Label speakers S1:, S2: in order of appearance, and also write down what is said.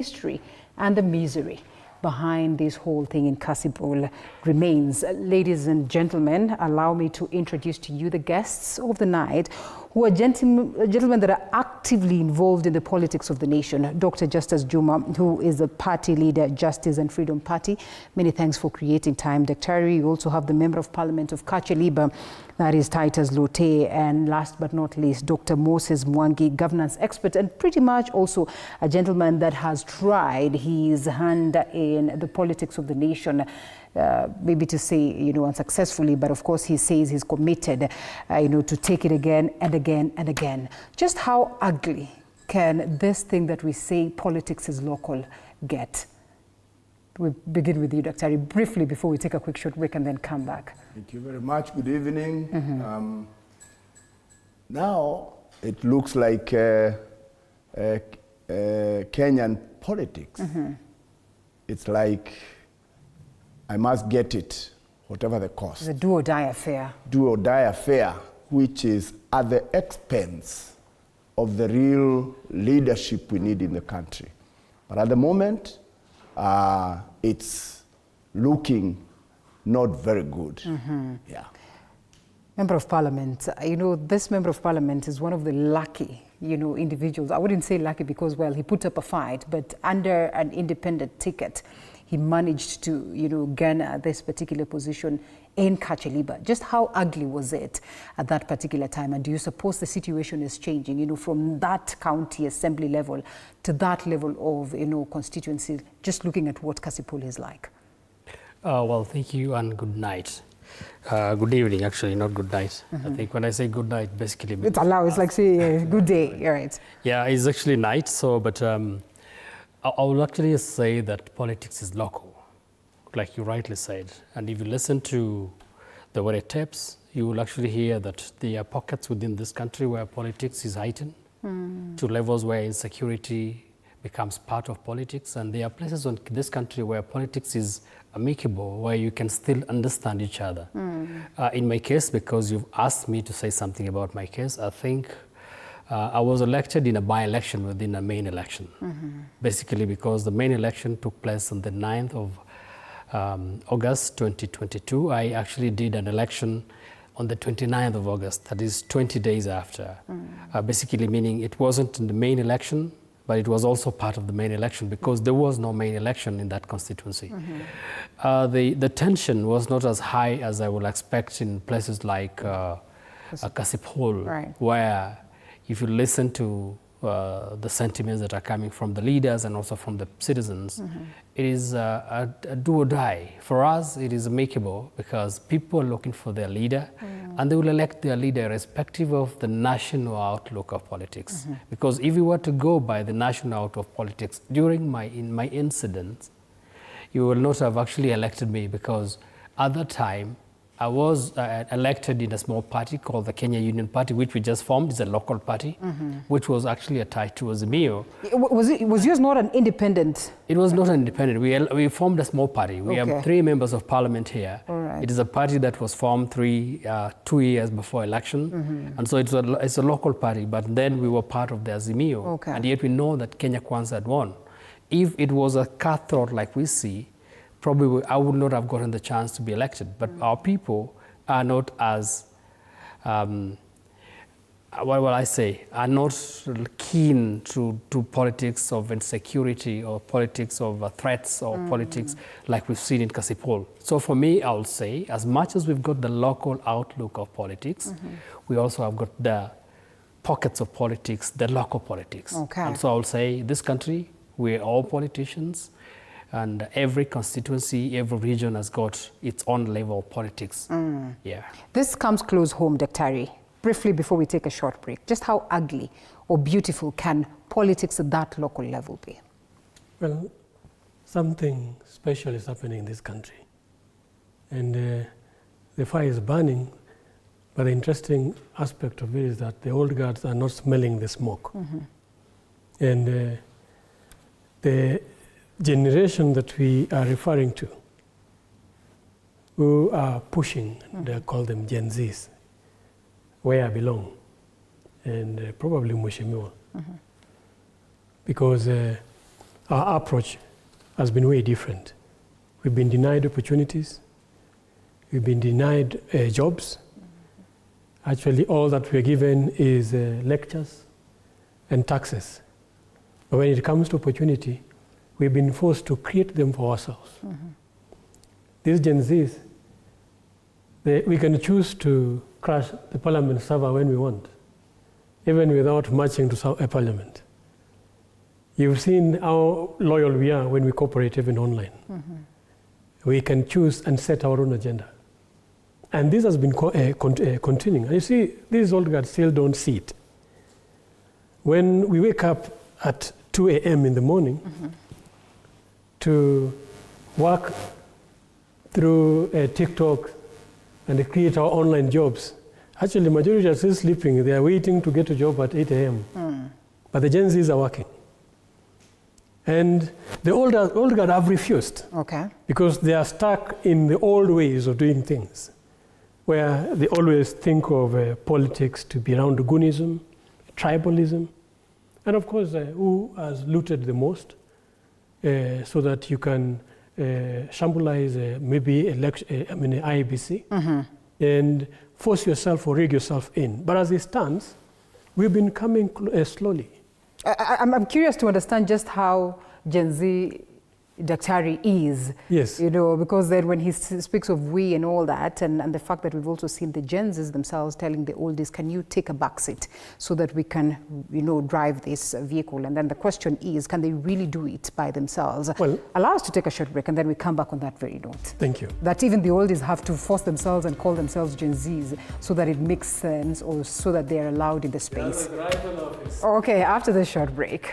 S1: history and the misery behind this whole thing in Kasipul remains. Ladies and gentlemen, allow me to introduce to you the guests of the night, who are gentlemen that are actively involved in the politics of the nation. Dr. Justice Juma, who is the party leader, Justice and Freedom Party. Many thanks for creating time, Daktari. You also have the Member of Parliament of Kacheliba, that is Titus Lote, and last but not least, Dr. Moses Mwangi, governance expert, and pretty much also a gentleman that has tried his hand in the politics of the nation. Maybe to say, unsuccessfully, but of course he says he's committed, to take it again and again and again. Just how ugly can this thing that we say politics is local get? We begin with you, Dr. briefly before we take a quick short break and then come back.
S2: Thank you very much. Good evening. Now it looks like Kenyan politics. It's like I must get it, whatever the cost.
S1: The do or die affair.
S2: Do or die affair, which is at the expense of the real leadership we need in the country. But at the moment, it's looking not very good. Yeah.
S1: Member of Parliament, this Member of Parliament is one of the lucky, individuals. I wouldn't say lucky because, well, he put up a fight, but under an independent ticket, he managed to, garner this particular position in Kacheliba. Just how ugly was it at that particular time? And do you suppose the situation is changing, from that county assembly level to that level of, constituency, just looking at what Kasipul is like?
S3: Well, thank you and good night. Good evening, actually, not good night. I think when I say good night, basically...
S1: It's allowed, it's like say good day, right? Yeah,
S3: it's actually night, so, but I will actually say that politics is local, like you rightly said. And if you listen to the very tapes, you will actually hear that there are pockets within this country where politics is heightened to levels where insecurity becomes part of politics. And there are places in this country where politics is amicable, where you can still understand each other. In my case, because you've asked me to say something about my case, I think I was elected in a by-election within a main election, basically because the main election took place on the 9th of August 2022. I actually did an election on the 29th of August, that is 20 days after, basically meaning it wasn't in the main election, but it was also part of the main election because there was no main election in that constituency. The tension was not as high as I would expect in places like Kasipul,
S1: right,
S3: where if you listen to the sentiments that are coming from the leaders and also from the citizens, it is a do or die. For us, it is amicable because people are looking for their leader and they will elect their leader irrespective of the national outlook of politics. Because if you were to go by the national outlook of politics, during my incident, you will not have actually elected me because at that time, I was elected in a small party called the Kenya Union Party, which we just formed. It's a local party, which was actually attached to Azimio.
S1: Was yours not an independent?
S3: It was not an independent. We formed a small party. We have 3 members of parliament here.
S1: Right.
S3: It is a party that was formed 2 years before election. And so it's a local party, but then we were part of the Azimio. And yet we know that Kenya Kwanza had won. If it was a cutthroat like we see, probably I would not have gotten the chance to be elected. But our people are not as, what will I say, are not keen to politics of insecurity or politics of threats or politics like we've seen in Kasipul. So for me, I would say, as much as we've got the local outlook of politics, we also have got the pockets of politics, the local politics. And so I would say, this country, we're all politicians, and every constituency, every region has got its own level of politics. Yeah.
S1: This comes close home, Daktari. Briefly, before we take a short break, just how ugly or beautiful can politics at that local level be?
S4: Well, something special is happening in this country. And the fire is burning, but the interesting aspect of it is that the old guards are not smelling the smoke. And the generation that we are referring to, who are pushing, they call them Gen Zs, where I belong, and probably Mheshimiwa. Because our approach has been way different. We've been denied opportunities. We've been denied jobs. Actually, all that we're given is lectures and taxes. But when it comes to opportunity, we've been forced to create them for ourselves. These Gen Zs, we can choose to crash the parliament server when we want, even without marching to a parliament. You've seen how loyal we are when we cooperate even online. We can choose and set our own agenda. And this has been continuing. And you see, these old guards still don't see it. When we wake up at 2 a.m. in the morning to work through TikTok and create our online jobs, actually the majority are still sleeping. They are waiting to get a job at 8 a.m. But the Gen Zs are working. And the old guard have refused.
S1: Okay.
S4: Because they are stuck in the old ways of doing things, where they always think of politics to be around goonism, tribalism, and of course, who has looted the most, so that you can shambolize maybe IEBC and force yourself or rig yourself in. But as it stands, we've been coming slowly.
S1: I'm curious to understand just how Gen Z Daktari is.
S4: Yes.
S1: You know, because then when he speaks of we and all that, and the fact that we've also seen the Gen Zs themselves telling the oldies, can you take a back seat so that we can, you know, drive this vehicle? And then the question is, can they really do it by themselves?
S4: Well,
S1: allow us to take a short break and then we come back on that very note.
S4: Thank you.
S1: That even the oldies have to force themselves and call themselves Gen Zs so that it makes sense, or so that they are allowed in the space. Okay, after the short break.